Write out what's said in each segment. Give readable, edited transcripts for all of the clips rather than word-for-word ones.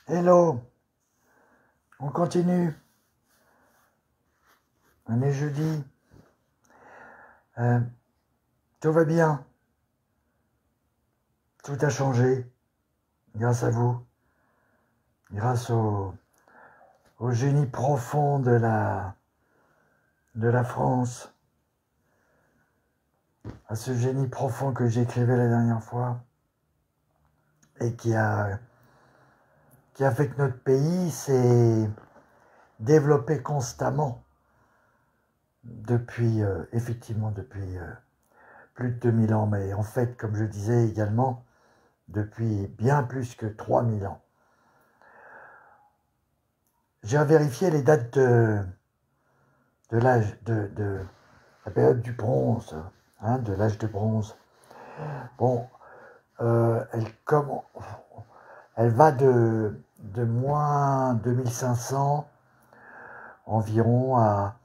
Hello, on continue. On est jeudi. Tout va bien. Tout a changé grâce à vous. Grâce au génie profond de la France. À ce génie profond que j'écrivais la dernière fois. Et qui a fait que notre pays s'est développé constamment depuis, effectivement, depuis plus de 2000 ans, mais en fait, comme je disais également, depuis bien plus que 3000 ans. J'ai vérifié les dates de l'âge de la période du bronze, de l'âge de bronze. Bon, elle va de moins 2500 environ à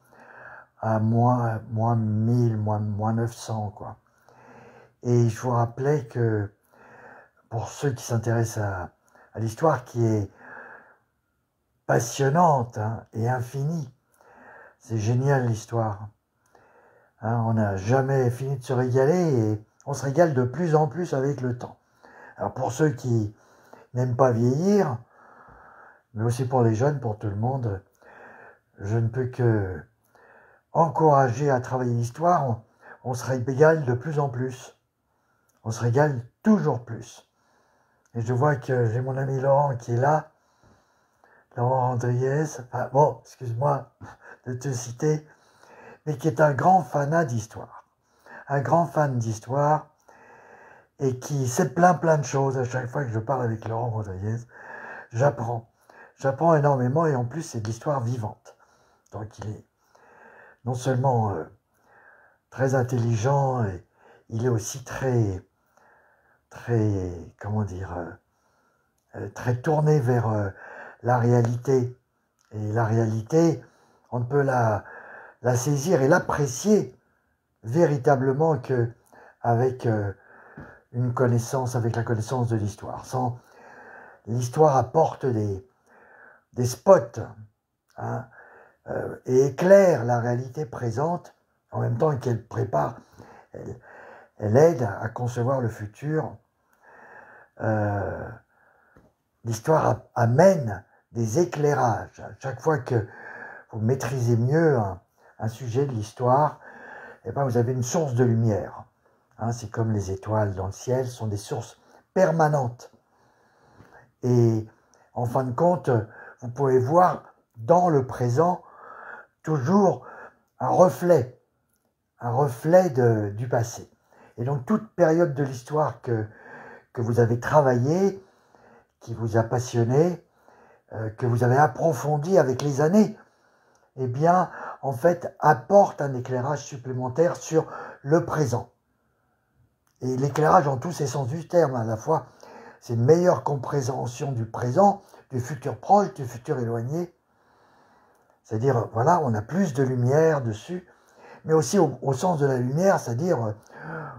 moins 1000, moins 900, quoi. Et je vous rappelais que pour ceux qui s'intéressent à l'histoire, qui est passionnante et infinie, c'est génial l'histoire. On n'a jamais fini de se régaler et on se régale de plus en plus avec le temps. Alors pour ceux qui n'aiment pas vieillir, mais aussi pour les jeunes, pour tout le monde, je ne peux que encourager à travailler l'histoire. On se régale de plus en plus. On se régale toujours plus. Et je vois que j'ai mon ami Laurent qui est là. Laurent Andriès, bon, excuse-moi de te citer, mais qui est un grand fanat d'histoire. Un grand fan d'histoire et qui sait plein de choses. À chaque fois que je parle avec Laurent Rodriguez, j'apprends. J'apprends énormément et en plus c'est de l'histoire vivante. Donc il est non seulement très intelligent, et il est aussi très, comment dire, très tourné vers la réalité. Et la réalité, on ne peut la saisir et l'apprécier véritablement que avec une connaissance, avec la connaissance de l'histoire. L'histoire apporte des spots et éclaire la réalité présente en même temps qu'elle prépare, elle aide à concevoir le futur. L'histoire amène des éclairages. Chaque fois que vous maîtrisez mieux un sujet de l'histoire, eh ben vous avez une source de lumière. C'est comme les étoiles dans le ciel, sont des sources permanentes. Et en fin de compte, vous pouvez voir dans le présent toujours un reflet du passé. Et donc toute période de l'histoire que vous avez travaillé, qui vous a passionné, que vous avez approfondi avec les années, eh bien, en fait, apporte un éclairage supplémentaire sur le présent. Et l'éclairage en tous ses sens du terme, à la fois, c'est une meilleure compréhension du présent, du futur proche, du futur éloigné. C'est-à-dire, voilà, on a plus de lumière dessus, mais aussi au sens de la lumière, c'est-à-dire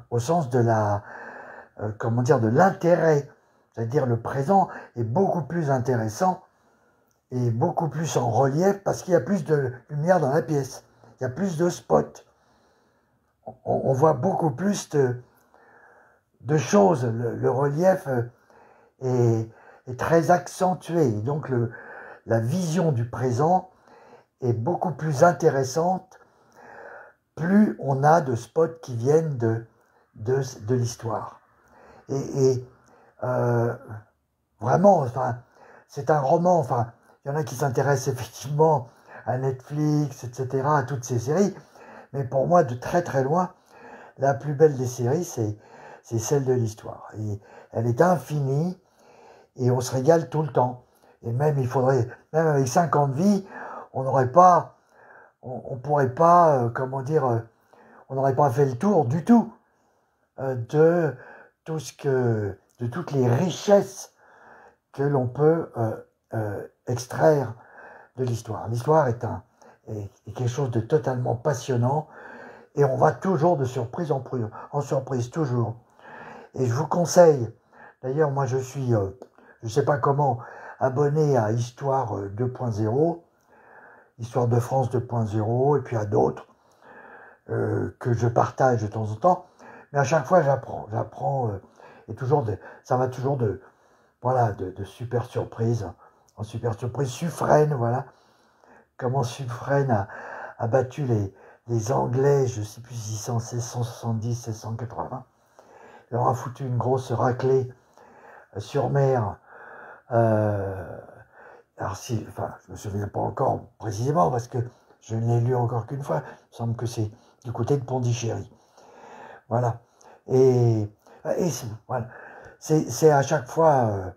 au sens de de l'intérêt. C'est-à-dire le présent est beaucoup plus intéressant et beaucoup plus en relief parce qu'il y a plus de lumière dans la pièce. Il y a plus de spots. On voit beaucoup plus de choses. Le relief est très accentué. Et donc la vision du présent est beaucoup plus intéressante plus on a de spots qui viennent de l'histoire. Et vraiment, c'est un roman. Il y en a qui s'intéressent effectivement à Netflix, etc., à toutes ces séries. Mais pour moi, de très loin, la plus belle des séries, c'est celle de l'histoire. Et elle est infinie et on se régale tout le temps. Et même, même avec 5 ans de vie, on n'aurait pas, on pourrait pas, on n'aurait pas fait le tour du tout de toutes les richesses que l'on peut extraire de l'histoire. L'histoire est quelque chose de totalement passionnant et on va toujours de surprise en surprise, toujours. Et je vous conseille, d'ailleurs moi je suis je ne sais pas comment, abonné à Histoire 2.0, Histoire de France 2.0, et puis à d'autres que je partage de temps en temps. Mais à chaque fois, j'apprends, et ça va toujours de super surprises, en super surprise. Suffren, voilà, comment Suffren a battu les Anglais, je ne sais plus si 1670, 1680. Il leur a foutu une grosse raclée sur mer. Alors je ne me souviens pas encore précisément parce que je ne l'ai lu encore qu'une fois. Il me semble que c'est du côté de Pondichéry. Voilà. Voilà. C'est à chaque fois,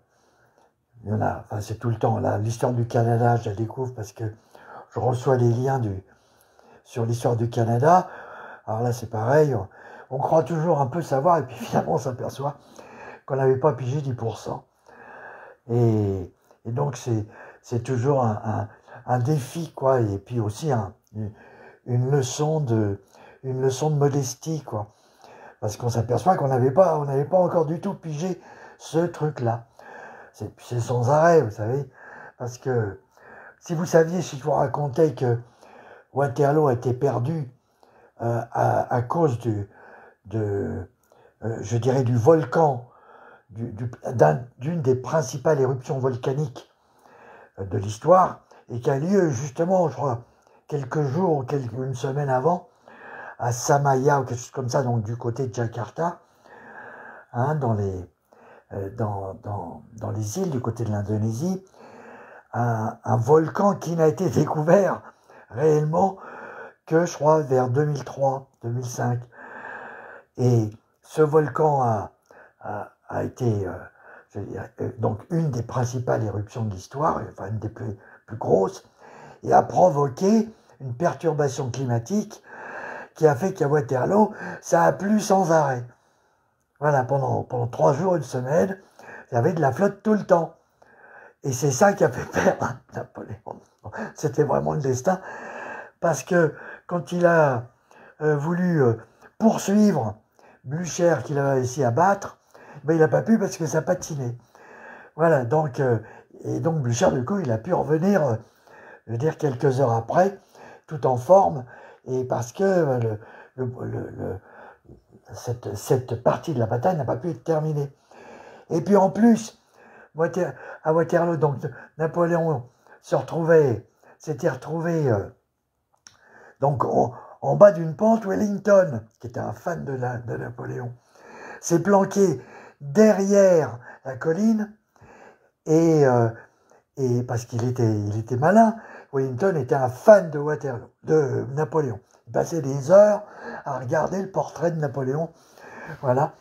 il y en a, c'est tout le temps. L'histoire du Canada, je la découvre parce que je reçois des liens sur l'histoire du Canada. Alors là, c'est pareil. On croit toujours un peu savoir et puis finalement, on s'aperçoit qu'on n'avait pas pigé 10%. Et donc, c'est toujours un défi, quoi. Et puis aussi une leçon de modestie, quoi. Parce qu'on s'aperçoit qu'on n'avait pas encore du tout pigé ce truc-là. C'est sans arrêt, vous savez. Parce que si je vous racontais que Waterloo a été perdu à cause je dirais, du volcan, d'une des principales éruptions volcaniques de l'histoire, et qui a lieu justement, je crois, quelques jours, une semaine avant, à Samaya ou quelque chose comme ça, donc du côté de Jakarta, hein, dans les îles, du côté de l'Indonésie, un volcan qui n'a été découvert réellement que, je crois, vers 2003, 2005. Et ce volcan a été donc une des principales éruptions de l'histoire, enfin une des plus grosses, et a provoqué une perturbation climatique qui a fait qu'à Waterloo, ça a plu sans arrêt. Voilà, pendant 3 jours, une semaine, il y avait de la flotte tout le temps. Et c'est ça qui a fait perdre Napoléon. C'était vraiment le destin, parce que quand il a voulu poursuivre Blücher, qu'il avait réussi à battre, ben, il n'a pas pu parce que ça patinait. Voilà, donc Blücher, du coup, il a pu revenir, je veux dire, quelques heures après, tout en forme, et parce que cette partie de la bataille n'a pas pu être terminée. Et puis en plus, à Waterloo, donc Napoléon s'était retrouvé donc en bas d'une pente. Wellington, qui était un fan de Napoléon, s'est planqué derrière la colline, et parce qu'il était malin. Wellington était un fan de Napoléon. Il passait des heures à regarder le portrait de Napoléon. Voilà.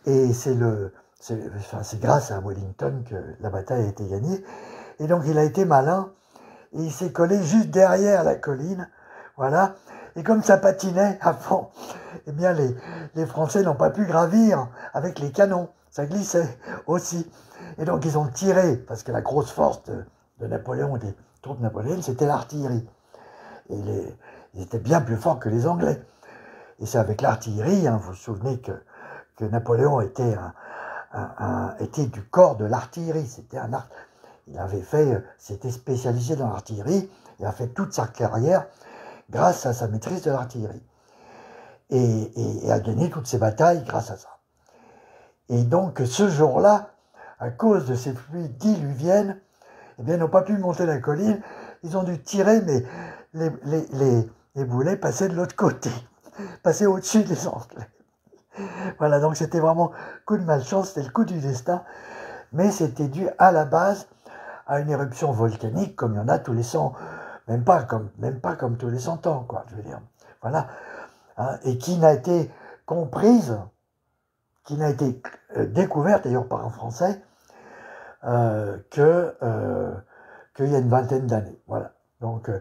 Et c'est grâce à Wellington que la bataille a été gagnée. Et donc il a été malin, et il s'est collé juste derrière la colline. Voilà. Et comme ça patinait avant, eh bien les Français n'ont pas pu gravir avec les canons. Ça glissait aussi. Et donc ils ont tiré, parce que la grosse force de Napoléon et des troupes napoléoniennes, c'était l'artillerie. Et ils étaient bien plus forts que les Anglais. Et c'est avec l'artillerie, hein, vous vous souvenez que Napoléon était du corps de l'artillerie. S'était spécialisé dans l'artillerie. Il a fait toute sa carrière grâce à sa maîtrise de l'artillerie. Et a gagné toutes ses batailles grâce à ça. Et donc ce jour-là, à cause de ces pluies diluviennes, eh bien, ils n'ont pas pu monter la colline. Ils ont dû tirer, mais les boulets passaient de l'autre côté, passaient au-dessus des Anglais. Voilà, donc c'était vraiment coup de malchance, c'était le coup du destin, mais c'était dû à la base à une éruption volcanique, comme il y en a tous les 100, même pas comme tous les 100 ans, quoi, je veux dire. Voilà, hein, et qui n'a été comprise, qui n'a été découverte d'ailleurs par un Français, qu'il y a une vingtaine d'années. Voilà. Donc,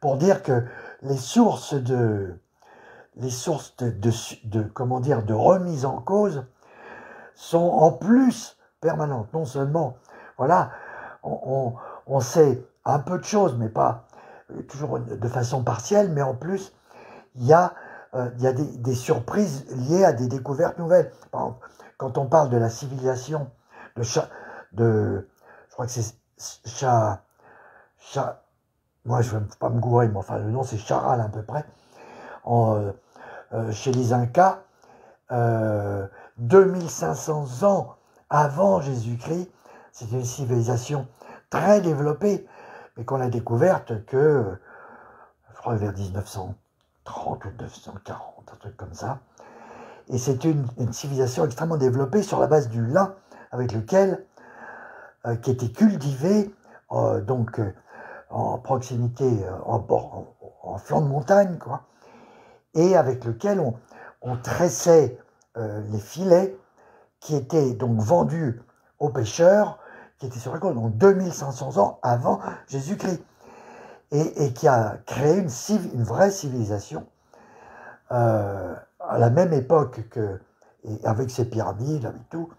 pour dire que les sources de remise en cause sont en plus permanentes. Non seulement, voilà, on sait un peu de choses, mais pas toujours de façon partielle, mais en plus, il y a des surprises liées à des découvertes nouvelles. Par exemple, quand on parle de la civilisation je crois que c'est moi je ne veux pas me gourer, mais enfin le nom c'est Charal à peu près, chez les Incas, 2500 ans avant Jésus-Christ. C'est une civilisation très développée, mais qu'on a découverte que, je crois, vers 1930 ou 1940, un truc comme ça. Et c'est une civilisation extrêmement développée sur la base du lin, avec lequel, qui était cultivé, en proximité, en flanc de montagne, quoi, et avec lequel on tressait les filets qui étaient donc vendus aux pêcheurs, qui étaient sur la côte, donc 2500 ans avant Jésus-Christ, et qui a créé une vraie civilisation à la même époque et avec ses pyramides, avec tout,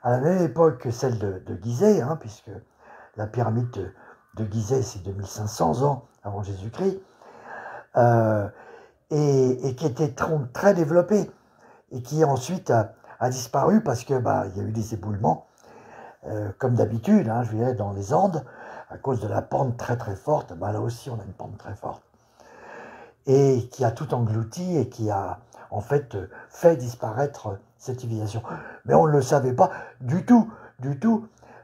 à la même époque que celle de Gizeh, hein, puisque la pyramide de Gizeh, c'est 2500 ans avant Jésus-Christ, et qui était très développée, et qui ensuite a disparu parce que il y a eu des éboulements, comme d'habitude, hein, je dirais, dans les Andes, à cause de la pente très très forte. Là aussi, on a une pente très forte, et qui a tout englouti et qui a en fait fait disparaître cette civilisation. Mais on ne le savait pas du tout,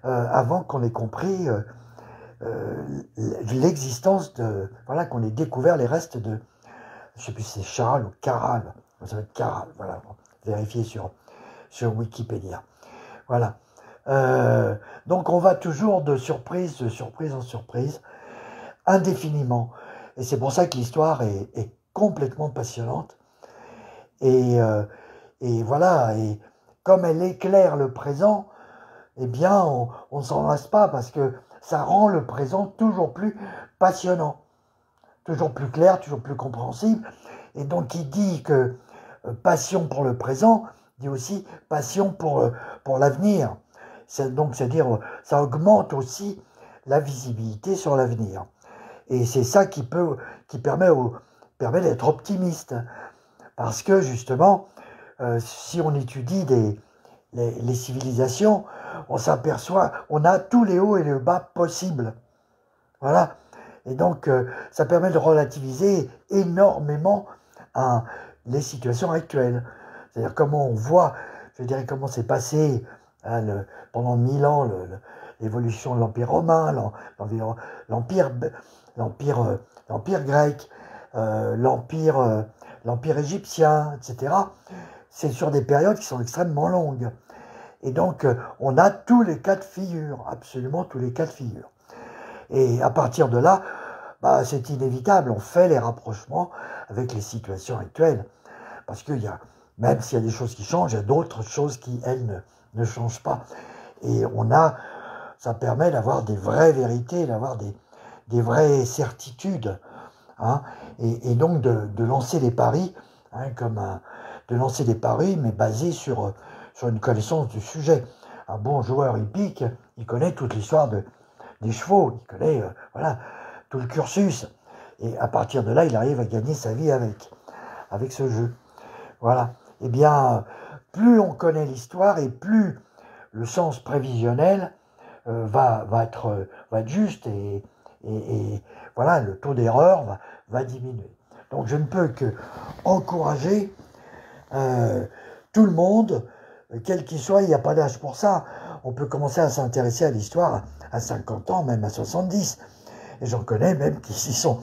avant qu'on ait compris l'existence voilà, qu'on ait découvert les restes de, je ne sais plus si c'est Charal ou Caral, ça va être Caral, voilà, vérifiez sur Wikipédia. Voilà. Donc on va toujours de surprise en surprise, indéfiniment. Et c'est pour ça que l'histoire est complètement passionnante. Et voilà, et comme elle éclaire le présent, eh bien, on ne s'en lasse pas parce que ça rend le présent toujours plus passionnant, toujours plus clair, toujours plus compréhensible. Et donc, qui dit que passion pour le présent, dit aussi passion pour l'avenir. Donc, c'est-à-dire, ça augmente aussi la visibilité sur l'avenir. Et c'est ça qui permet d'être optimiste. Parce que, justement, si on étudie les civilisations, on s'aperçoit, on a tous les hauts et les bas possibles. Voilà. Et donc, ça permet de relativiser énormément les situations actuelles. C'est-à-dire comment on voit, je dirais, comment s'est passé pendant 1000 ans l'évolution de l'Empire romain, l'Empire grec, l'Empire égyptien, etc. C'est sur des périodes qui sont extrêmement longues. Et donc, on a tous les cas de figure, absolument tous les cas de figure. Et à partir de là, c'est inévitable, on fait les rapprochements avec les situations actuelles. Parce que même s'il y a des choses qui changent, il y a d'autres choses qui, elles, ne changent pas. Et ça permet d'avoir des vraies vérités, d'avoir des vraies certitudes. Hein, et donc de lancer des paris, hein, mais basés sur une connaissance du sujet. Un bon joueur hippique, il connaît toute l'histoire des chevaux, il connaît voilà, tout le cursus. Et à partir de là, il arrive à gagner sa vie avec ce jeu. Voilà. Eh bien, plus on connaît l'histoire et plus le sens prévisionnel va être juste et voilà, le taux d'erreur va diminuer. Donc je ne peux que encourager tout le monde, quel qu'il soit, il n'y a pas d'âge pour ça. On peut commencer à s'intéresser à l'histoire à 50 ans, même à 70. Et j'en connais même qui s'y sont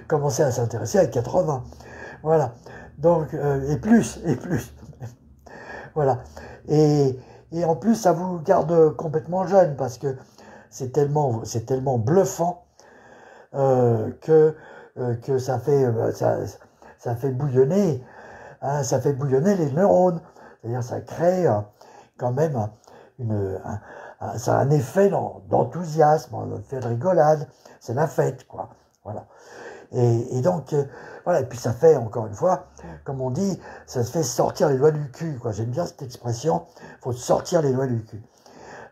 commencé à s'intéresser à 80. Voilà. Donc, et plus. Voilà. Et en plus, ça vous garde complètement jeune parce que c'est tellement bluffant que ça fait bouillonner, hein, ça fait bouillonner les neurones. C'est-à-dire, ça crée quand même ça a un effet d'enthousiasme, un effet de rigolade. C'est la fête, quoi. Voilà. Et donc, voilà. Et puis ça fait, encore une fois, comme on dit, ça se fait sortir les doigts du cul, quoi. J'aime bien cette expression. Il faut sortir les doigts du cul.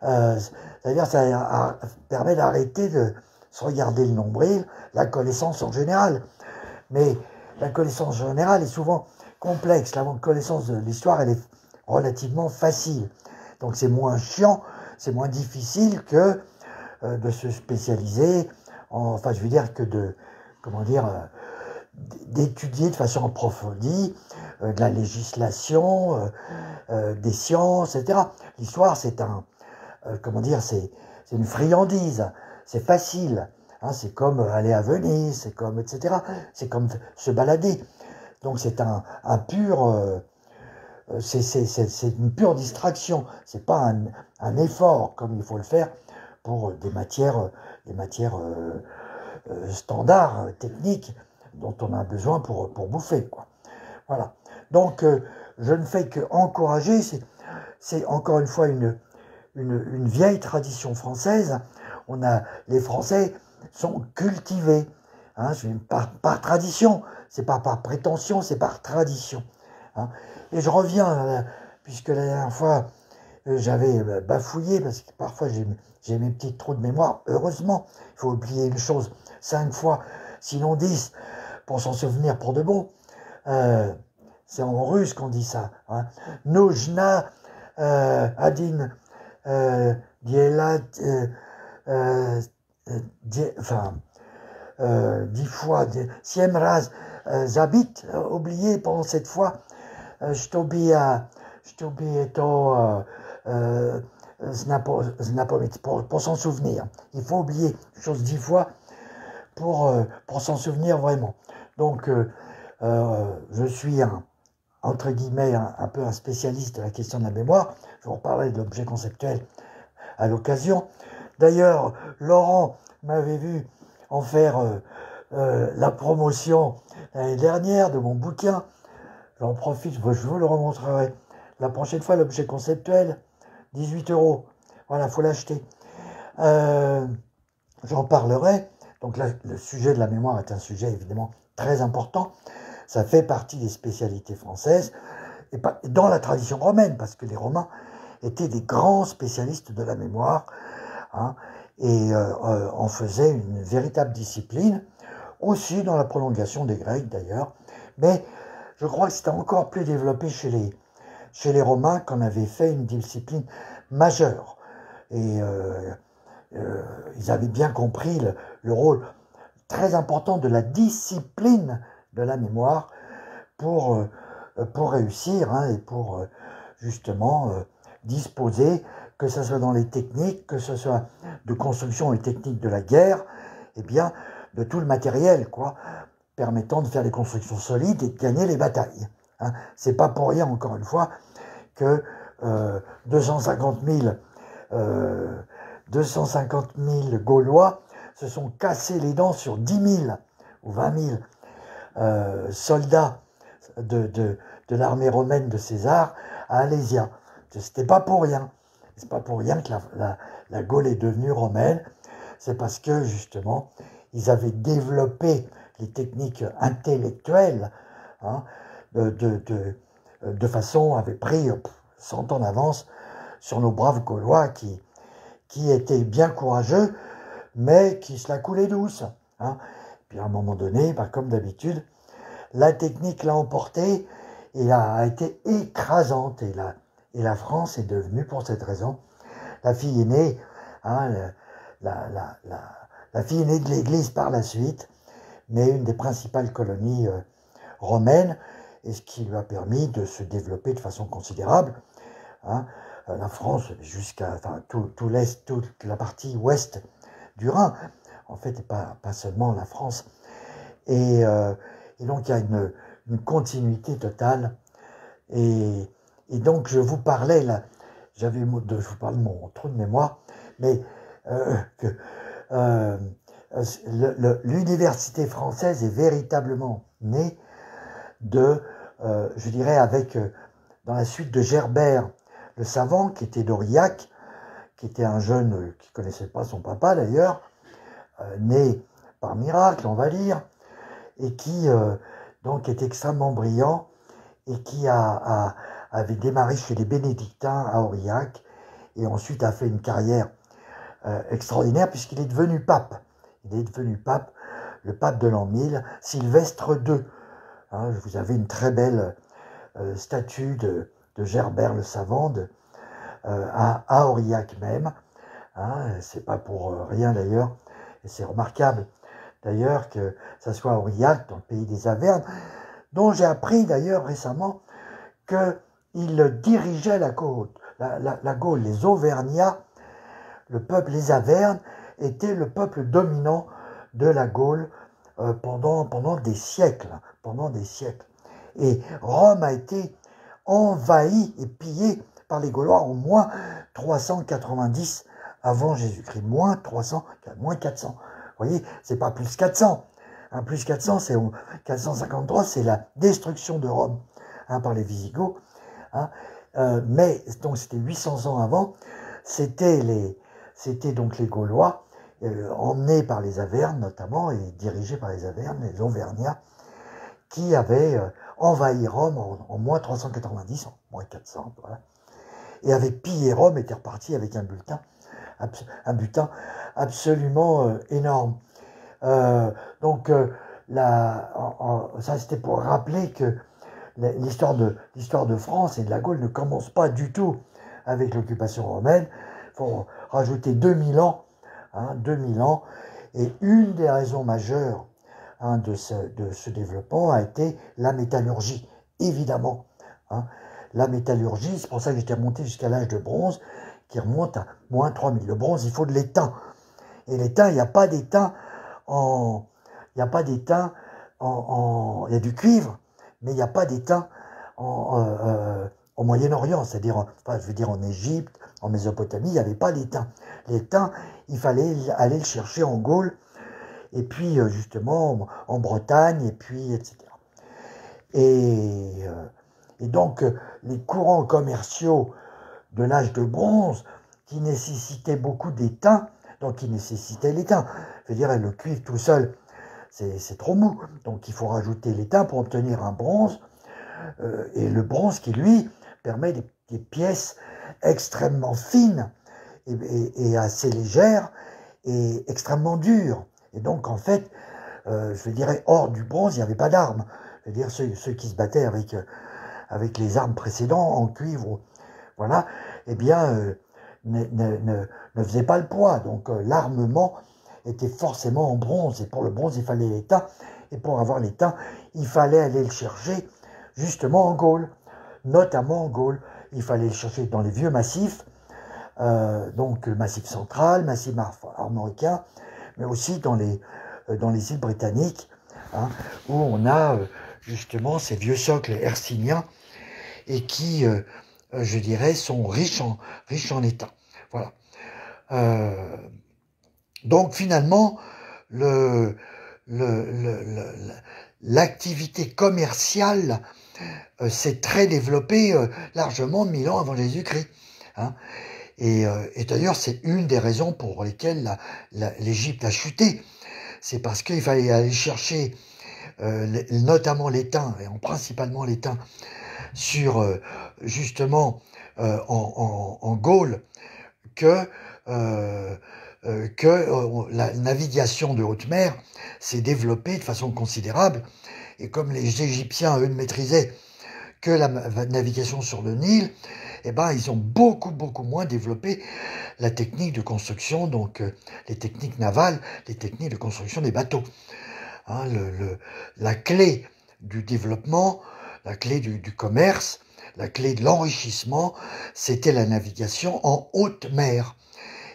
C'est-à-dire, ça permet d'arrêter de se regarder le nombril, la connaissance en général. Mais la connaissance générale est souvent complexe. La connaissance de l'histoire, elle est relativement facile. Donc c'est moins chiant, c'est moins difficile que de se spécialiser, enfin je veux dire que de, comment dire, d'étudier de façon approfondie de la législation, des sciences, etc. L'histoire, c'est un, comment dire, c'est une friandise, c'est facile, hein, c'est comme aller à Venise, c'est comme, etc. C'est comme se balader. Donc c'est un pur, c'est une pure distraction. C'est pas un effort comme il faut le faire pour des matières standards, techniques, dont on a besoin pour bouffer, quoi. Voilà. Donc, je ne fais qu'encourager, c'est encore une fois une vieille tradition française. Les Français sont cultivés, hein, par tradition, c'est pas par prétention, c'est par tradition. Hein. Et je reviens, puisque la dernière fois, j'avais bafouillé, parce que parfois j'ai mes petits trous de mémoire. Heureusement, il faut oublier une chose 5 fois, sinon 10, pour s'en souvenir pour de bon. C'est en russe qu'on dit ça. Hein. Nujna adin dielat, enfin, 10 fois, 10e raz, zabit, oublié pendant cette fois, je t'obéis pour s'en souvenir. Il faut oublier une chose 10 fois pour s'en souvenir vraiment. Donc, je suis entre guillemets un peu un spécialiste de la question de la mémoire. Je vous reparlerai de l'objet conceptuel à l'occasion. D'ailleurs, Laurent m'avait vu en faire la promotion l'année dernière de mon bouquin. J'en profite, je vous le remontrerai la prochaine fois, l'objet conceptuel, 18 €. Voilà, il faut l'acheter. J'en parlerai. Donc là, le sujet de la mémoire est un sujet évidemment très important. Ça fait partie des spécialités françaises, et dans la tradition romaine, parce que les Romains étaient des grands spécialistes de la mémoire, hein, et en faisaient une véritable discipline, aussi dans la prolongation des Grecs d'ailleurs, mais je crois que c'était encore plus développé chez les Romains, qu'on avait fait une discipline majeure, et ils avaient bien compris le rôle très important de la discipline de la mémoire pour réussir, hein, et pour justement disposer, que ce soit dans les techniques, que ce soit de construction et techniques de la guerre, et bien de tout le matériel, quoi, permettant de faire des constructions solides et de gagner les batailles. Hein. C'est pas pour rien, encore une fois, que 250 000 Gaulois se sont cassés les dents sur 10 000 ou 20 000 soldats de l'armée romaine de César à Alésia. C'était pas pour rien. C'est pas pour rien que la Gaule est devenue romaine. C'est parce que, justement, ils avaient développé les techniques intellectuelles, hein, de façon, avaient pris 100 ans d'avance sur nos braves Gaulois qui étaient bien courageux, mais qui se la coulaient douce. Hein. Puis à un moment donné, comme d'habitude, la technique l'a emporté et a été écrasante. Et la France est devenue, pour cette raison, la fille aînée, hein, la fille aînée de l'Église par la suite, mais une des principales colonies romaines, et ce qui lui a permis de se développer de façon considérable. Hein. La France, jusqu'à tout l'Est, toute la partie ouest du Rhin, en fait, et pas seulement la France. Et donc, il y a une continuité totale. Et donc, je vous parlais, là, je vous parle de mon trou de mémoire, mais l'université française est véritablement née je dirais, dans la suite de Gerbert, le savant, qui était d'Aurillac, qui était un jeune qui ne connaissait pas son papa d'ailleurs, né par miracle, on va dire, et qui donc est extrêmement brillant, et qui avait démarré chez les bénédictins à Aurillac, et ensuite a fait une carrière extraordinaire, puisqu'il est devenu pape. Il est devenu pape, le pape de l'an 1000, Sylvestre II. Hein, vous avez une très belle statue de Gerbert le savant, à Aurillac même. Hein, c'est pas pour rien d'ailleurs, et c'est remarquable d'ailleurs que ça soit Aurillac, dans le pays des Avernes, dont j'ai appris d'ailleurs récemment qu'il dirigeait la Gaule, les Auvergnats, le peuple, les Avernes, était le peuple dominant de la Gaule pendant des siècles, Et Rome a été envahie et pillée par les Gaulois en moins 390 avant Jésus-Christ, moins 400. Vous voyez, c'est pas plus 400. Hein, plus 400, c'est 453, c'est la destruction de Rome par les Visigoths. Hein. Mais donc c'était 800 ans avant. C'était donc les Gaulois, emmenés par les Avernes notamment, et dirigés par les Avernes, les Auvergnats, qui avaient envahi Rome en moins 390, en moins 400, voilà, et avaient pillé Rome, étaient repartis avec un butin absolument énorme. Donc ça c'était pour rappeler que l'histoire de France et de la Gaule ne commence pas du tout avec l'occupation romaine. Il faut rajouter 2000 ans, 2000 ans, et une des raisons majeures de ce développement a été la métallurgie, évidemment. La métallurgie, c'est pour ça que j'étais remonté jusqu'à l'âge de bronze, qui remonte à moins 3000. Le bronze, il faut de l'étain. Et l'étain, il n'y a pas d'étain il y a du cuivre, mais il n'y a pas d'étain au Moyen-Orient, c'est-à-dire, je veux dire en Égypte, en Mésopotamie, il n'y avait pas d'étain. L'étain, il fallait aller le chercher en Gaule, et puis justement en Bretagne, et puis etc. Et donc les courants commerciaux de l'âge de bronze, qui nécessitaient beaucoup d'étain, donc qui nécessitaient l'étain. Je veux dire, le cuivre tout seul, c'est trop mou, donc il faut rajouter l'étain pour obtenir un bronze, et le bronze qui, lui, permet des pièces extrêmement fines et assez légères et extrêmement dures. Et donc, en fait, je dirais, hors du bronze, il n'y avait pas d'armes. Je veux dire, ceux qui se battaient avec les armes précédentes, en cuivre, voilà, eh bien, ne faisaient pas le poids. Donc, l'armement était forcément en bronze. Et pour le bronze, il fallait l'étain. Et pour avoir l'étain, il fallait aller le chercher justement en Gaule. Notamment en Gaule. Il fallait le chercher dans les vieux massifs, donc le massif central, massif armoricain, mais aussi dans les îles britanniques, où on a justement ces vieux socles hercyniens et qui, je dirais, sont riches en étain. Voilà. Donc finalement, l'activité commerciale s'est très développée largement 1000 ans avant Jésus-Christ. Et d'ailleurs, c'est une des raisons pour lesquelles l'Égypte a chuté. C'est parce qu'il fallait aller chercher notamment l'étain, et principalement l'étain, sur justement en Gaule, que la navigation de haute mer s'est développée de façon considérable. Et comme les Égyptiens, eux, ne maîtrisaient que la navigation sur le Nil, eh ben, ils ont beaucoup moins développé la technique de construction, donc les techniques navales, les techniques de construction des bateaux. La clé du développement, la clé du commerce, la clé de l'enrichissement, c'était la navigation en haute mer.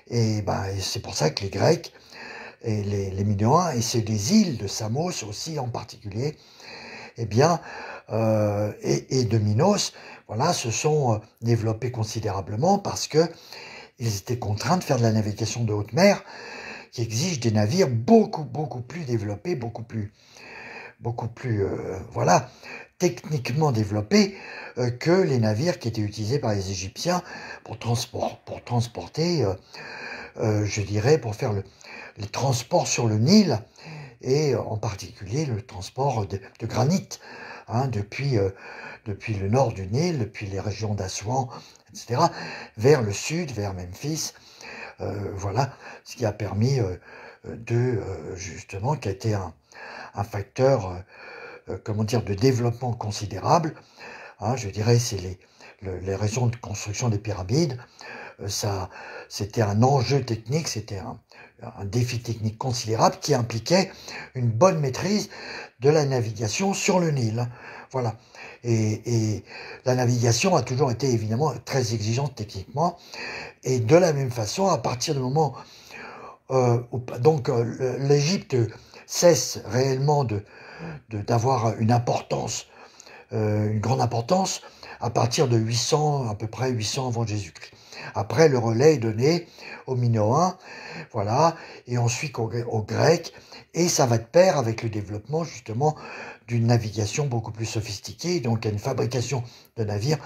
Et c'est pour ça que les Grecs et les Minoens, et c'est les îles de Samos aussi en particulier, eh bien, et de Minos, voilà, se sont développés considérablement parce que ils étaient contraints de faire de la navigation de haute mer, qui exige des navires beaucoup plus développés, beaucoup plus voilà, techniquement développés que les navires qui étaient utilisés par les Égyptiens pour transporter, je dirais, pour faire les transports sur le Nil, et en particulier le transport de granit, depuis le nord du Nil, depuis les régions d'Assouan, etc., vers le sud, vers Memphis. Voilà, ce qui a permis justement, qui a été un facteur, comment dire, de développement considérable. Je dirais, c'est les raisons de construction des pyramides. C'était un enjeu technique, c'était un défi technique considérable qui impliquait une bonne maîtrise de la navigation sur le Nil. Voilà. Et la navigation a toujours été évidemment très exigeante techniquement. Et de la même façon, à partir du moment où l'Égypte cesse réellement d'avoir une importance, une grande importance, à partir de 800, à peu près 800 avant Jésus-Christ. Après, le relais est donné aux Minoens, voilà, et ensuite aux Grecs, et ça va de pair avec le développement justement d'une navigation beaucoup plus sophistiquée, donc à une fabrication de navires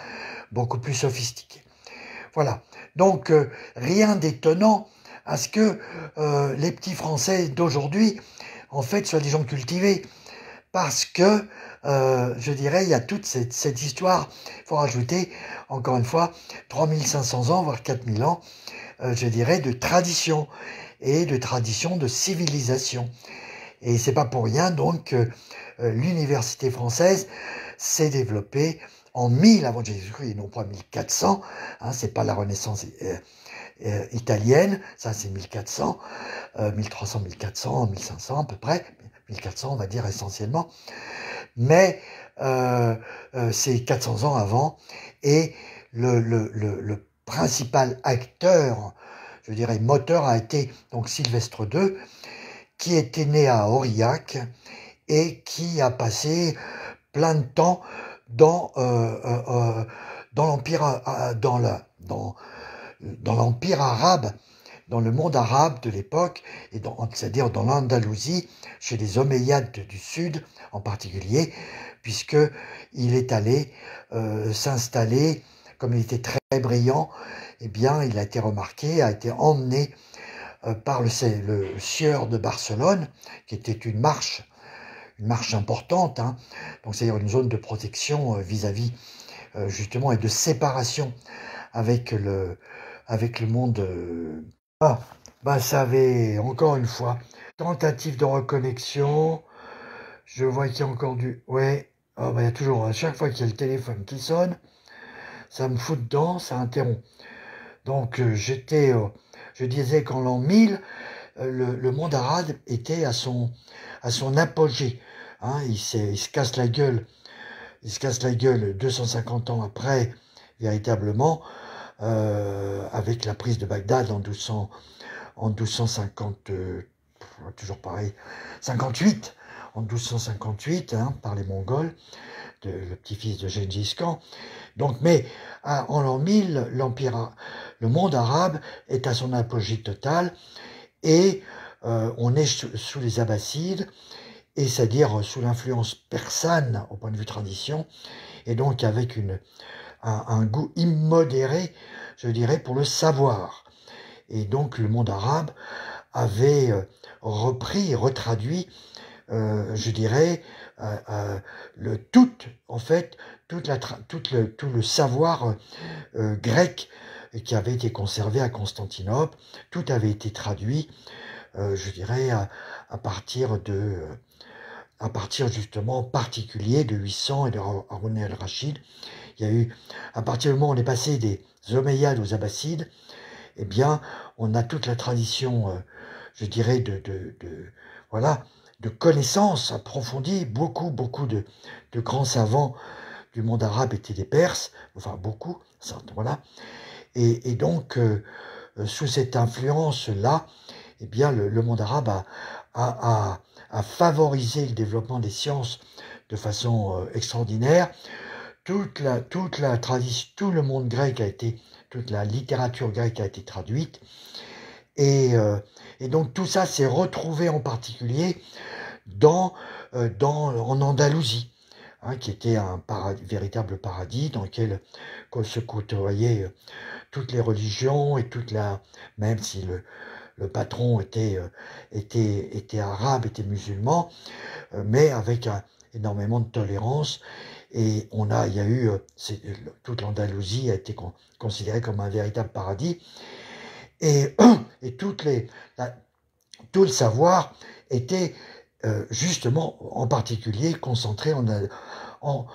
beaucoup plus sophistiquée. Voilà, donc rien d'étonnant à ce que les petits Français d'aujourd'hui, en fait, soient des gens cultivés, parce que, je dirais, il y a toute cette histoire, il faut rajouter, encore une fois, 3500 ans, voire 4000 ans, je dirais, de tradition, et de tradition de civilisation. Et c'est pas pour rien, donc, que l'université française s'est développée en 1000 avant Jésus-Christ, et non pas 1400, hein, c'est pas la Renaissance italienne, ça c'est 1400, 1300, 1400, 1500 à peu près, 1400 on va dire essentiellement, mais c'est 400 ans avant, et le principal acteur, je dirais moteur, a été donc Sylvestre II, qui était né à Aurillac et qui a passé plein de temps dans l'empire, dans l'empire arabe, dans le monde arabe de l'époque, c'est-à-dire dans l'Andalousie, chez les Omeyyades du Sud en particulier, puisqu'il est allé s'installer, comme il était très brillant, eh bien, il a été remarqué, a été emmené par le sieur de Barcelone, qui était une marche importante, hein, donc c'est-à-dire une zone de protection vis-à-vis justement et de séparation avec le monde. Ça avait, encore une fois, tentative de reconnexion. Je vois qu'il y a encore du... Ouais, il y a toujours, à chaque fois qu'il y a le téléphone qui sonne, ça me fout dedans, ça interrompt. Donc je disais qu'en l'an 1000, le monde arabe était à son apogée. Hein, il se casse la gueule. Il se casse la gueule 250 ans après, véritablement, avec la prise de Bagdad en 1250, toujours pareil, 58, en 1258, hein, par les Mongols, le petit-fils de Gengis Khan. Donc, mais en l'an 1000, le monde arabe est à son apogée totale, et on est sous les Abbassides, et c'est-à-dire sous l'influence persane au point de vue tradition, et donc avec un goût immodéré, je dirais, pour le savoir. Et donc le monde arabe avait repris, retraduit, je dirais, tout le savoir grec qui avait été conservé à Constantinople, tout avait été traduit, je dirais, à partir justement en particulier de 800 et de Haroun el-Rachid. Il y a eu, à partir du moment où on est passé des Omeyyades aux Abbassides, eh bien, on a toute la tradition, je dirais, voilà, de connaissances approfondies. Beaucoup de grands savants du monde arabe étaient des Perses, enfin beaucoup, voilà. Et donc, sous cette influence-là, eh bien, le monde arabe a favorisé le développement des sciences de façon extraordinaire. Toute la tradition, tout le monde grec toute la littérature grecque a été traduite. Et donc tout ça s'est retrouvé en particulier en Andalousie, hein, qui était un véritable paradis dans lequel se côtoyaient toutes les religions et même si le patron était arabe, était musulman, mais avec énormément de tolérance. Et il y a eu, toute l'Andalousie a été considérée comme un véritable paradis. Et tout le savoir était justement en particulier concentré en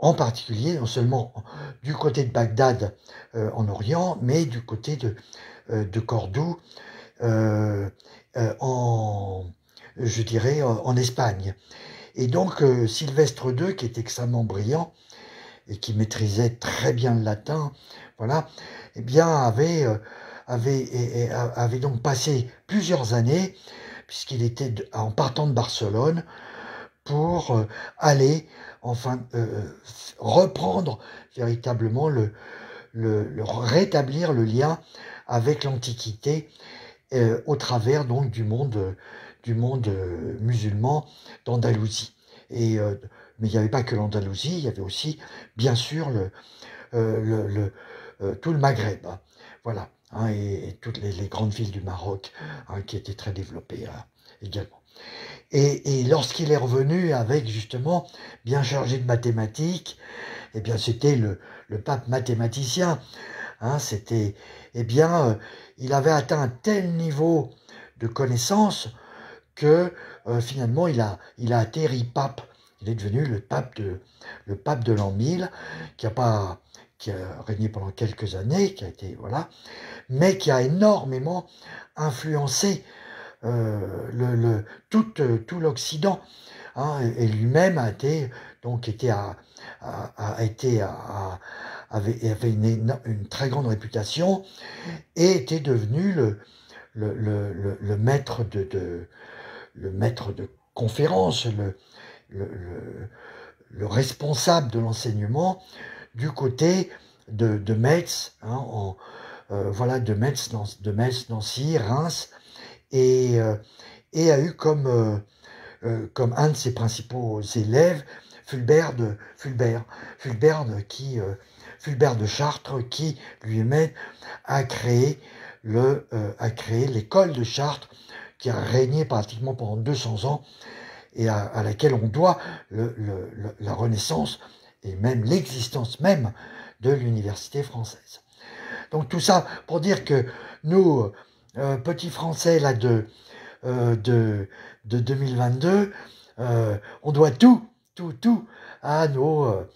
en particulier, non seulement du côté de Bagdad en Orient, mais du côté de Cordoue, je dirais, en Espagne. Et donc, Sylvestre II, qui est extrêmement brillant et qui maîtrisait très bien le latin, voilà, eh bien, avait donc passé plusieurs années, puisqu'il était en partant de Barcelone, pour aller, enfin, reprendre véritablement rétablir le lien avec l'Antiquité au travers donc du monde musulman d'Andalousie. Mais il n'y avait pas que l'Andalousie, il y avait aussi, bien sûr, tout le Maghreb. Hein. Voilà. Hein, et toutes les grandes villes du Maroc hein, qui étaient très développées également. Et lorsqu'il est revenu avec, justement, bien chargé de mathématiques, eh bien, c'était le pape mathématicien. Hein, c'était, eh bien, il avait atteint un tel niveau de connaissance que finalement, il a atterri pape. Il est devenu le pape de l'an 1000, qui a régné pendant quelques années, qui a été, voilà, mais qui a énormément influencé tout l'Occident. Hein, et lui-même avait une très grande réputation et était devenu le maître le maître de conférence, le responsable de l'enseignement du côté de Metz, hein, voilà, de Metz, Nancy, Reims, et a eu comme un de ses principaux élèves Fulbert de Chartres, qui lui-même a créé l'école de Chartres, qui a régné pratiquement pendant 200 ans et à laquelle on doit la renaissance et même l'existence même de l'université française. Donc tout ça pour dire que nous, petits Français là de 2022, on doit tout à nos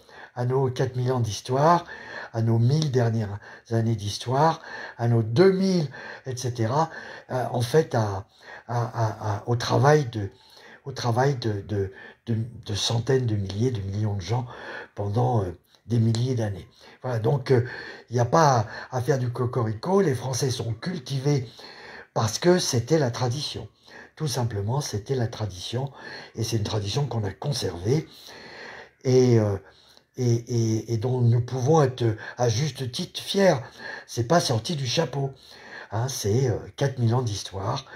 4000 ans d'histoire, à nos 1000 dernières années d'histoire, à nos 2000, etc. En fait, au travail de centaines de milliers, de millions de gens pendant des milliers d'années. Voilà, donc il n'y a pas à faire du cocorico, les Français sont cultivés parce que c'était la tradition. Tout simplement, c'était la tradition, et c'est une tradition qu'on a conservée, et dont nous pouvons être à juste titre fiers. C'est pas sorti du chapeau. Hein, c'est 4000 ans d'histoire,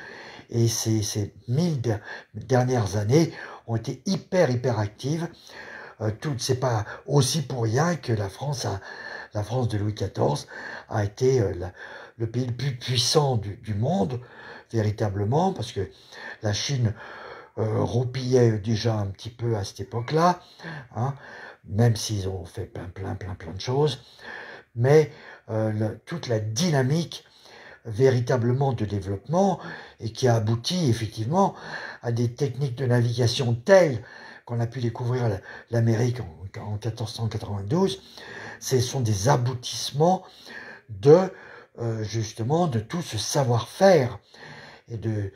et ces 1000 dernières années ont été hyper actives. C'est pas aussi pour rien que la France de Louis XIV a été le pays le plus puissant du monde, véritablement, parce que la Chine roupillait déjà un petit peu à cette époque-là, hein, même s'ils ont fait plein de choses, mais toute la dynamique véritablement de développement, et qui a abouti effectivement à des techniques de navigation telles qu'on a pu découvrir l'Amérique en 1492, ce sont des aboutissements justement de tout ce savoir-faire et du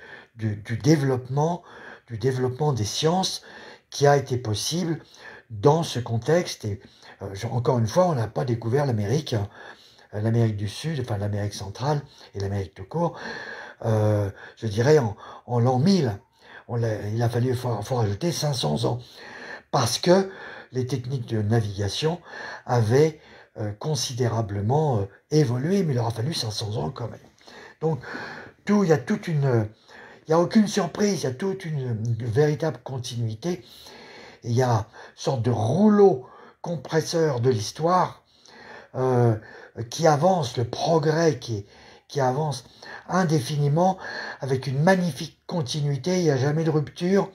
développement des sciences qui a été possible dans ce contexte. Et encore une fois, on n'a pas découvert l'Amérique du Sud, enfin l'Amérique centrale et l'Amérique tout court, je dirais en l'an 1000. Il a fallu faut rajouter 500 ans, parce que les techniques de navigation avaient considérablement évolué, mais il leur a fallu 500 ans quand même. Donc, il y a aucune surprise, il y a toute une véritable continuité. Il y a une sorte de rouleau compresseur de l'histoire qui avance, le progrès qui avance indéfiniment, avec une magnifique continuité. Il n'y a jamais de rupture,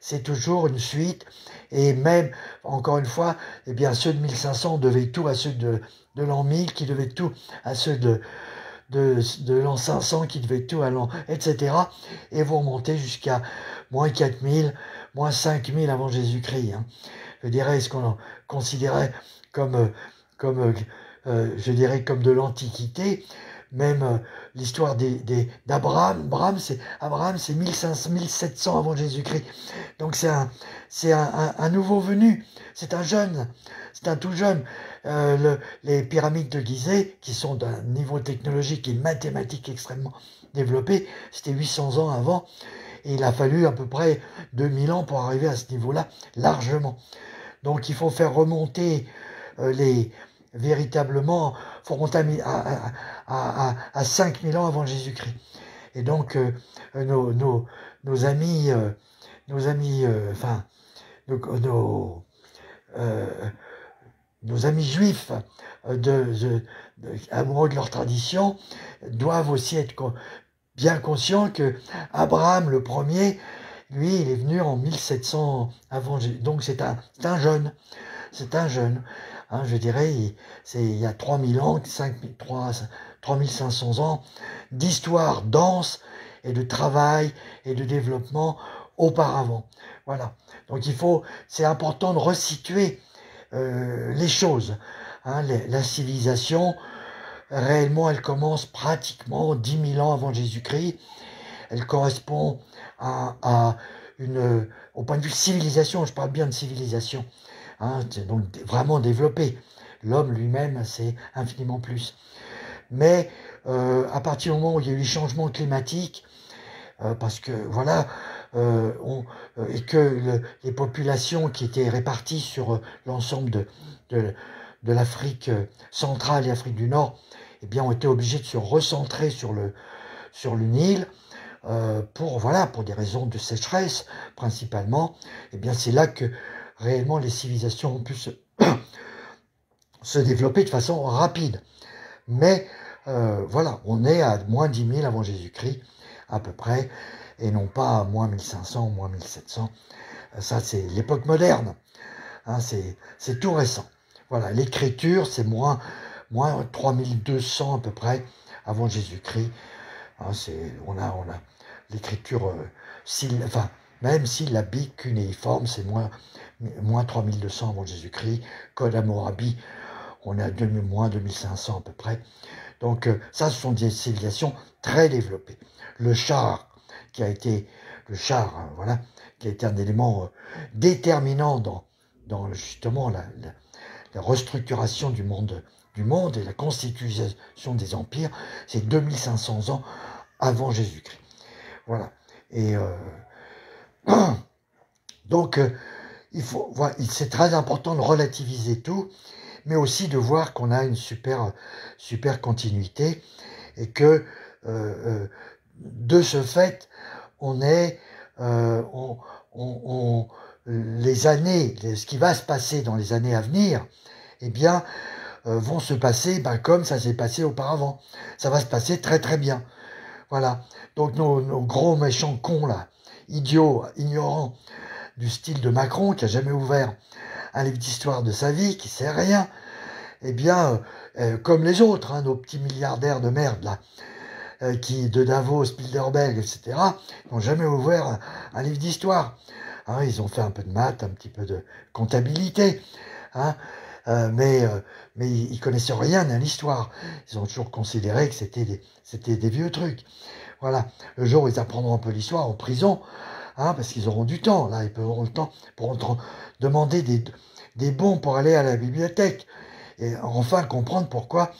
c'est toujours une suite. Et même, encore une fois, eh bien, ceux de 1500 devaient tout à ceux de l'an 1000, qui devaient tout à ceux de l'an 500, qui devaient tout à l'an, etc. Et vous remontez jusqu'à moins 4000, moins 5000 avant Jésus-Christ. Hein. je dirais, ce qu'on considérait comme, comme je dirais, comme de l'Antiquité. Même l'histoire d'Abraham, Abraham, c'est 1500, 1700 avant Jésus-Christ. Donc c'est un nouveau venu, c'est un jeune, c'est un tout jeune. Les pyramides de Gizeh, qui sont d'un niveau technologique et mathématique extrêmement développé, c'était 800 ans avant, et il a fallu à peu près 2000 ans pour arriver à ce niveau-là, largement. Donc il faut faire remonter véritablement, faut remonter à 5000 ans avant Jésus-Christ. Et donc nos amis, enfin, euh, nos amis juifs amoureux de leur tradition doivent aussi être bien conscients que Abraham le premier, lui, il est venu en 1700 avant Jésus. Donc c'est un jeune. C'est un jeune. Hein, je dirais, il y a 3000 ans, 3500 ans d'histoire dense et de travail et de développement auparavant. Voilà. Donc c'est important de resituer les choses. Hein, la civilisation, réellement, elle commence pratiquement 10 000 ans avant Jésus-Christ. Elle correspond au point de vue civilisation, je parle bien de civilisation, hein, donc vraiment développé. L'homme lui-même, c'est infiniment plus. Mais à partir du moment où il y a eu les changements climatiques, parce que voilà, et que les populations qui étaient réparties sur l'ensemble de l'Afrique centrale et l'Afrique du Nord, eh bien, ont été obligées de se recentrer sur le Nil, pour des raisons de sécheresse principalement. Eh bien, c'est là que réellement les civilisations ont pu se développer de façon rapide. Mais voilà, on est à moins 10 000 avant Jésus-Christ à peu près, et non pas à moins 1500, moins 1700. Ça, c'est l'époque moderne. Hein, c'est tout récent. Voilà, l'écriture, c'est moins 3200 à peu près avant Jésus-Christ. Hein, on a l'écriture, même syllabique, cunéiforme, c'est moins 3200 avant Jésus-Christ. Code Hammurabi, on est à moins 2500 à peu près. Donc ça, ce sont des civilisations très développées. Le char, qui a été un élément déterminant dans justement la restructuration du monde et la constitution des empires, c'est 2500 ans avant Jésus-Christ. Voilà. Et donc, c'est très important de relativiser tout, mais aussi de voir qu'on a une super continuité et que de ce fait, les années, ce qui va se passer dans les années à venir, eh bien, vont se passer comme ça s'est passé auparavant. Ça va se passer très très bien. Voilà. Donc nos gros méchants cons là, idiots, ignorants, du style de Macron, qui a jamais ouvert un livre d'histoire de sa vie, qui sait rien, eh bien, comme les autres, hein, nos petits milliardaires de merde là, de Davos, Bilderberg, etc., n'ont jamais ouvert un livre d'histoire. Hein, ils ont fait un peu de maths, un petit peu de comptabilité, hein, mais ils connaissaient rien à l'histoire. Ils ont toujours considéré que c'était des vieux trucs. Voilà. Le jour où ils apprendront un peu l'histoire en prison, hein, parce qu'ils auront du temps, là, ils auront le temps pour demander des bons pour aller à la bibliothèque et enfin comprendre pourquoi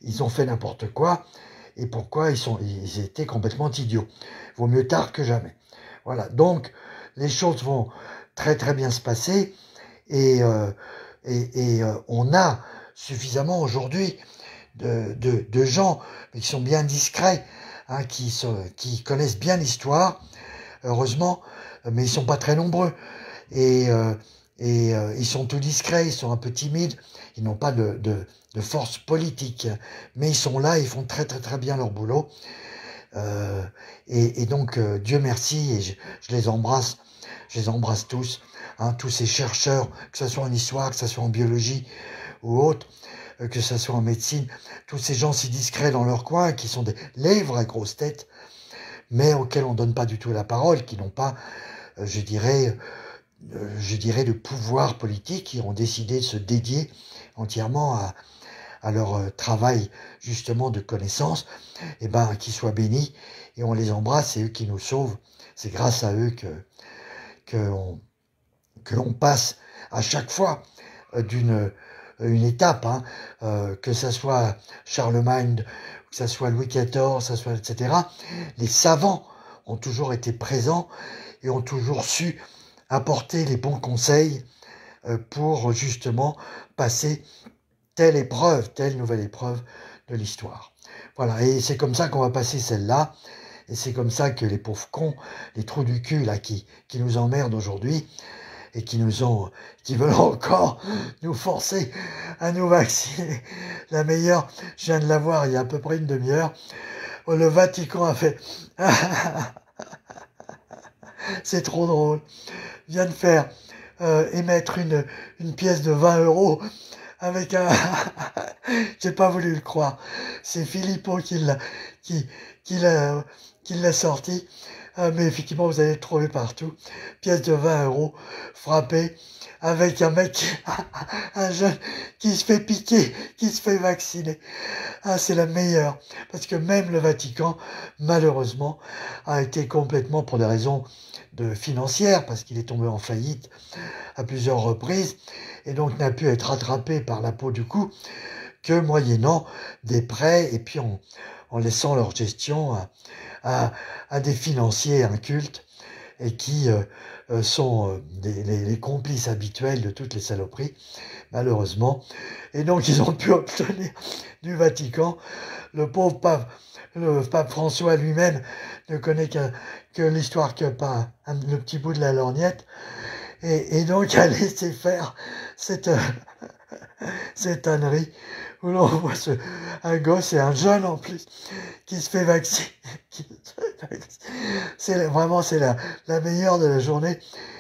ils ont fait n'importe quoi et pourquoi ils étaient complètement idiots. Vaut mieux tard que jamais. Voilà. Donc, les choses vont très très bien se passer et on a suffisamment aujourd'hui de gens qui sont bien discrets, hein, qui connaissent bien l'histoire, heureusement, mais ils sont pas très nombreux et ils sont tout discrets, ils sont un peu timides, ils n'ont pas de force politique, mais ils sont là, ils font très très très bien leur boulot. Et donc Dieu merci, et je les embrasse tous, hein, tous ces chercheurs, que ce soit en histoire, que ce soit en biologie ou autre, que ce soit en médecine, tous ces gens si discrets dans leur coin, qui sont les vraies grosses têtes, mais auxquels on donne pas du tout la parole, qui n'ont pas, je dirais, je dirais, de pouvoir politique qui ont décidé de se dédier entièrement à leur travail justement de connaissance, et ben qu'ils soient bénis et on les embrasse, c'est eux qui nous sauvent, c'est grâce à eux que l'on passe à chaque fois d'une une étape, hein, que ça soit Charlemagne, que ça soit Louis XIV, ça soit etc. Les savants ont toujours été présents et ont toujours su apporter les bons conseils pour justement passer telle nouvelle épreuve de l'histoire. Voilà, et c'est comme ça qu'on va passer celle-là, et c'est comme ça que les pauvres cons, les trous du cul là qui nous emmerdent aujourd'hui, et qui veulent encore nous forcer à nous vacciner. La meilleure, je viens de la voir il y a à peu près une demi-heure, le Vatican a fait, c'est trop drôle, vient de faire émettre une pièce de 20 euros avec un, j'ai pas voulu le croire, c'est Philippot qui, qui l'a sorti, mais effectivement vous allez le trouver partout, pièce de 20 euros frappée avec un mec, un jeune qui se fait piquer, qui se fait vacciner. Ah, c'est la meilleure, parce que même le Vatican, malheureusement, a été complètement, pour des raisons financières, parce qu'il est tombé en faillite à plusieurs reprises, et donc n'a pu être rattrapé par la peau du cou que moyennant des prêts, et puis en laissant leur gestion à des financiers incultes, et qui sont les complices habituels de toutes les saloperies, malheureusement. Et donc ils ont pu obtenir du Vatican. Le pauvre pape, le pape François lui-même ne connaît que l'histoire que pas le petit bout de la lorgnette. Et donc a laissé faire cette ânerie où l'on voit un gosse et un jeune en plus qui se fait vacciner. C'est vraiment la meilleure de la journée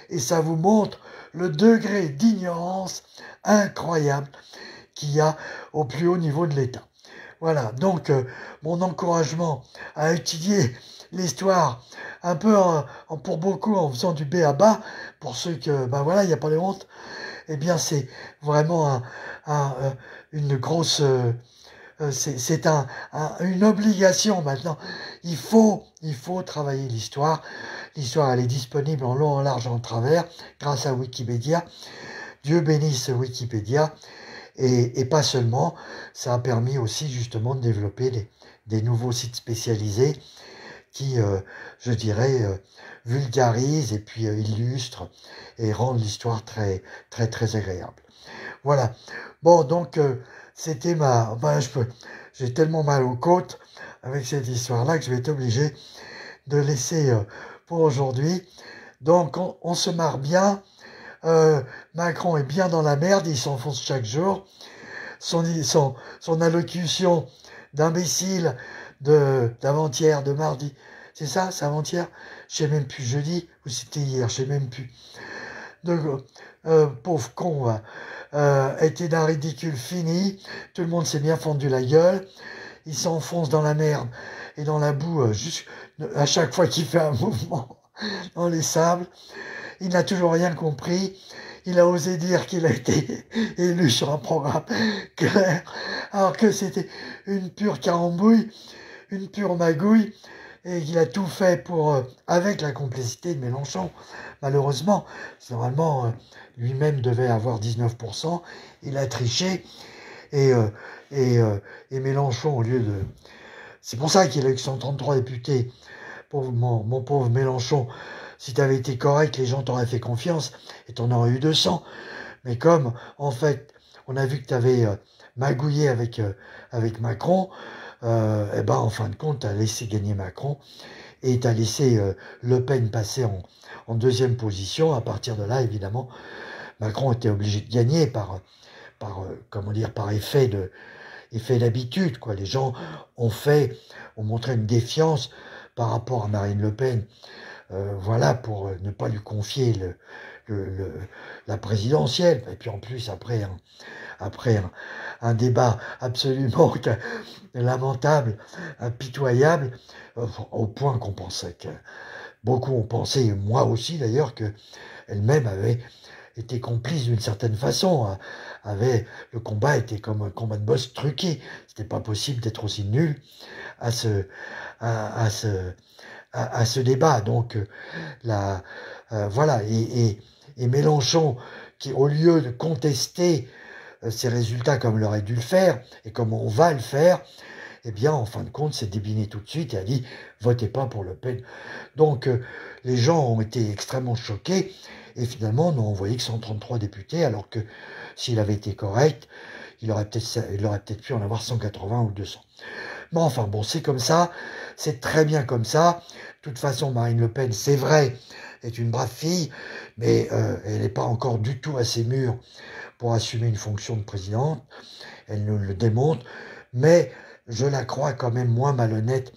et ça vous montre le degré d'ignorance incroyable qu'il y a au plus haut niveau de l'État. Voilà, donc mon encouragement à étudier l'histoire un peu pour beaucoup en faisant du b.a.-ba, pour ceux que, ben voilà, il n'y a pas de honte, eh bien c'est vraiment une grosse... c'est une obligation maintenant. Il faut travailler l'histoire. L'histoire, elle est disponible en long, en large, en travers, grâce à Wikipédia. Dieu bénisse Wikipédia. Et pas seulement, ça a permis aussi justement de développer des nouveaux sites spécialisés qui, je dirais, vulgarisent et puis illustrent et rendent l'histoire très, très, très agréable. Voilà. Bon, donc, c'était j'ai tellement mal aux côtes avec cette histoire-là que je vais être obligé de laisser pour aujourd'hui. Donc, on se marre bien. Macron est bien dans la merde, il s'enfonce chaque jour. Son allocution d'imbécile d'avant-hier, de mardi, c'est ça, c'est avant-hier, je sais même plus, jeudi, ou c'était hier, je sais même plus. Donc, pauvre con, était d'un ridicule fini, tout le monde s'est bien fendu la gueule, il s'enfonce dans la merde et dans la boue à chaque fois qu'il fait un mouvement dans les sables. Il n'a toujours rien compris. Il a osé dire qu'il a été élu sur un programme clair, alors que c'était une pure carambouille, une pure magouille, et qu'il a tout fait avec la complicité de Mélenchon. Malheureusement, normalement, lui-même devait avoir 19%, il a triché, et Mélenchon, au lieu de... C'est pour ça qu'il a eu 133 députés, mon pauvre Mélenchon. Si tu avais été correct, les gens t'auraient fait confiance et t'en aurais eu 200. Mais comme, en fait, on a vu que tu avais magouillé avec Macron, et ben, en fin de compte, tu as laissé gagner Macron et tu as laissé Le Pen passer en deuxième position. À partir de là, évidemment, Macron était obligé de gagner par effet d'habitude, quoi. Les gens ont montré une défiance par rapport à Marine Le Pen. Voilà, pour ne pas lui confier la présidentielle. Et puis en plus, après un débat absolument lamentable, impitoyable, au point qu'on pensait Beaucoup ont pensé, moi aussi d'ailleurs, qu'elle-même avait été complice d'une certaine façon. Le combat était comme un combat de boss truqué. C'était pas possible d'être aussi nul à ce, à ce, à ce débat. Donc, voilà. Et Mélenchon, qui au lieu de contester ces résultats comme il aurait dû le faire, et comme on va le faire, eh bien, en fin de compte, s'est débiné tout de suite et a dit, votez pas pour Le Pen. Donc, les gens ont été extrêmement choqués, et finalement, n'ont envoyé que 133 députés, alors que s'il avait été correct, il aurait peut-être pu en avoir 180 ou 200. Mais enfin, bon, c'est comme ça, c'est très bien comme ça. De toute façon, Marine Le Pen, c'est vrai, est une brave fille, mais elle n'est pas encore du tout assez mûre pour assumer une fonction de présidente. Elle nous le démontre, mais je la crois quand même moins malhonnête.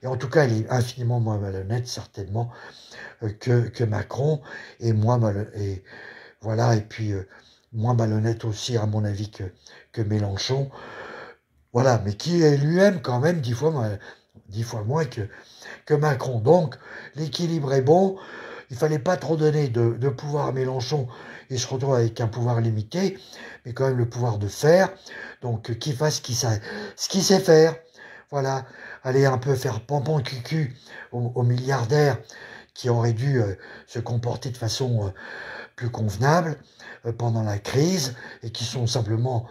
Et en tout cas, elle est infiniment moins malhonnête, certainement, que Macron, et et voilà, et puis moins malhonnête aussi, à mon avis, que Mélenchon. Voilà, mais qui est lui-même quand même 10 fois moins que Macron. Donc, l'équilibre est bon. Il fallait pas trop donner de pouvoir à Mélenchon et se retrouve avec un pouvoir limité, mais quand même le pouvoir de faire. Donc, qu'il fasse ce qu'il sait faire. Voilà, aller un peu faire pompon cucu aux milliardaires qui auraient dû se comporter de façon plus convenable pendant la crise et qui sont simplement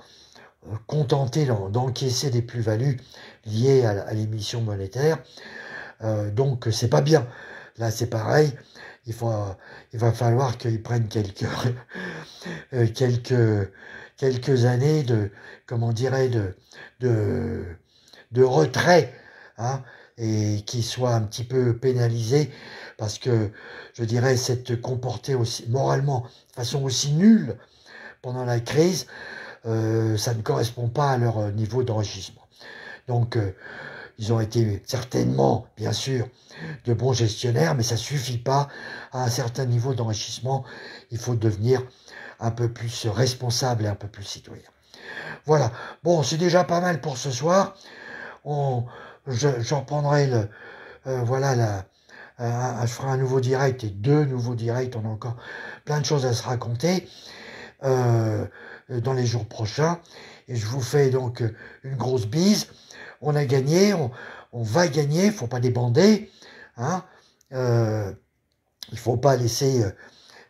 contentés d'encaisser des plus-values liées à l'émission monétaire. Donc c'est pas bien. Là c'est pareil. Il va falloir qu'ils prennent quelques années comment dirais, de, de retrait, hein, et qu'ils soient un petit peu pénalisés parce que je dirais s'être comportés aussi moralement de façon aussi nulle pendant la crise, ça ne correspond pas à leur niveau d'enrichissement. Donc ils ont été certainement, bien sûr, de bons gestionnaires, mais ça suffit pas. À un certain niveau d'enrichissement, il faut devenir un peu plus responsable et un peu plus citoyen. Voilà. Bon, c'est déjà pas mal pour ce soir. Je reprendrai voilà, je ferai un nouveau direct et 2 nouveaux directs. On a encore plein de choses à se raconter dans les jours prochains. Et je vous fais donc une grosse bise. On a gagné, on va gagner, il faut pas débander, hein. Il faut pas laisser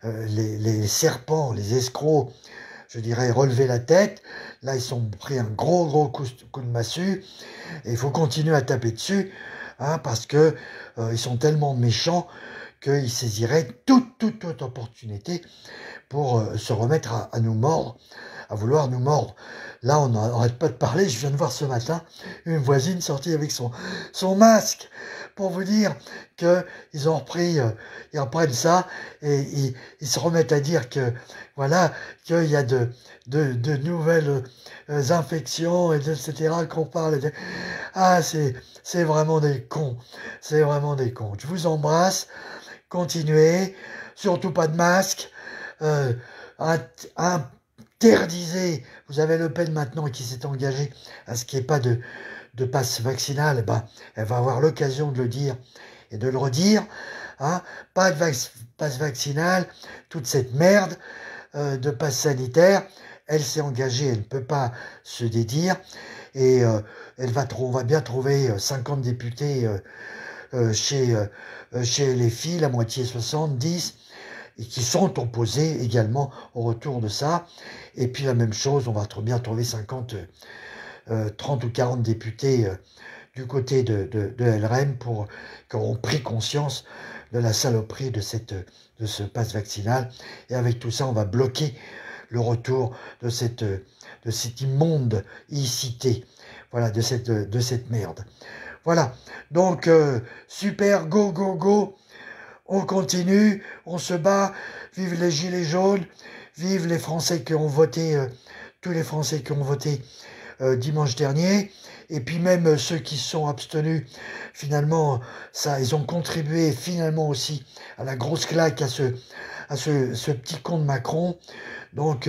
les serpents, les escrocs, je dirais, relever la tête. Là, ils sont pris un gros coup de massue, et il faut continuer à taper dessus, hein, parce que ils sont tellement méchants qu'ils saisiraient toute opportunité pour se remettre à nous mordre, à vouloir nous mordre. Là, on n'arrête pas de parler. Je viens de voir ce matin une voisine sortie avec son masque pour vous dire qu'ils ont repris, ils reprennent ça et ils se remettent à dire que voilà, qu'il y a de nouvelles infections, etc. qu'on parle. Ah, c'est vraiment des cons. C'est vraiment des cons. Je vous embrasse. Continuez. Surtout pas de masque. Interdisez. Vous avez Le Pen maintenant qui s'est engagée à ce qu'il n'y ait pas de passe vaccinal. Ben, elle va avoir l'occasion de le dire et de le redire. Hein. Pas de passe vaccinal. Toute cette merde de passe sanitaire. Elle s'est engagée. Elle ne peut pas se dédire. Et on va bien trouver 50 députés chez les filles, la moitié 70, et qui sont opposés également au retour de ça. Et puis la même chose, on va bien trouver 30 ou 40 députés du côté de LREM qui auront pris conscience de la saloperie de ce passe vaccinal. Et avec tout ça, on va bloquer le retour de cette immonde e-cité. Voilà, de cette merde. Voilà, donc super, go, on continue, on se bat, vive les gilets jaunes, vive les Français qui ont voté, tous les Français qui ont voté dimanche dernier, et puis même ceux qui se sont abstenus, finalement, ils ont contribué finalement aussi à la grosse claque à ce petit con de Macron. Donc